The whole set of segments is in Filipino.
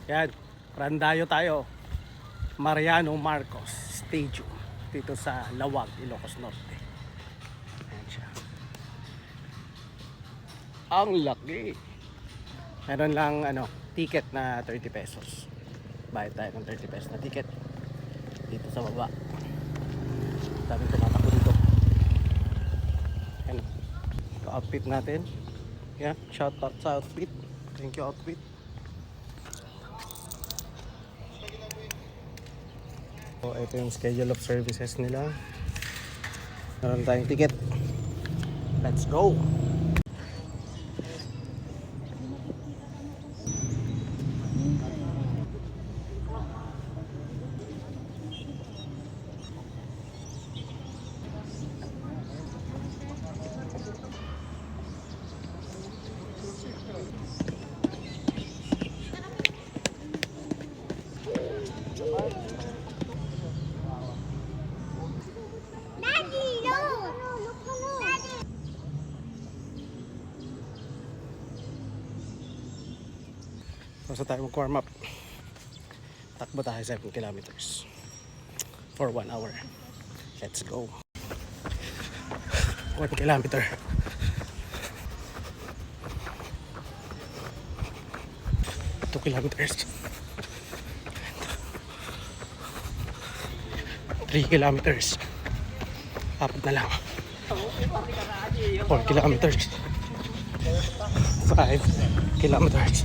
Yan, Randayo tayo. Mariano Marcos Stadium dito sa Lawag, Ilocos Norte. Ayan siya. Ang laki. Meron lang ticket na 30 pesos. Bayad tayo ng 30 pesos na ticket dito sa baba. Daming tumatakbo dito. Ayan, ito outfit natin. Yan, shout out sa outfit. Thank you outfit. So, ito yung schedule of services nila. Meron tayong ticket. Let's go! Basta tayo mag-warm up. Takbo tayo 7 kilometers for 1 hour. Let's go. 1 kilometer. Two kilometers. 3 kilometers. Apat na lang. 4 kilometers. 5 kilometers.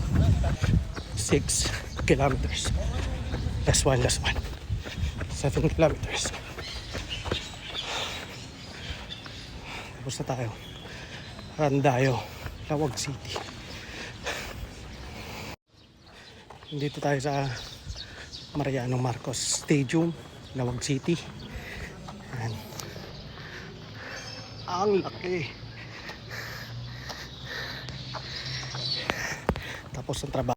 6 kilometers. Last one. 7 kilometers. Tapos na tayo. Randayo, Lawag City. Dito tayo sa Mariano Marcos Stadium, Lawag City. Ayan. Ang laki. Tapos ang trabaho.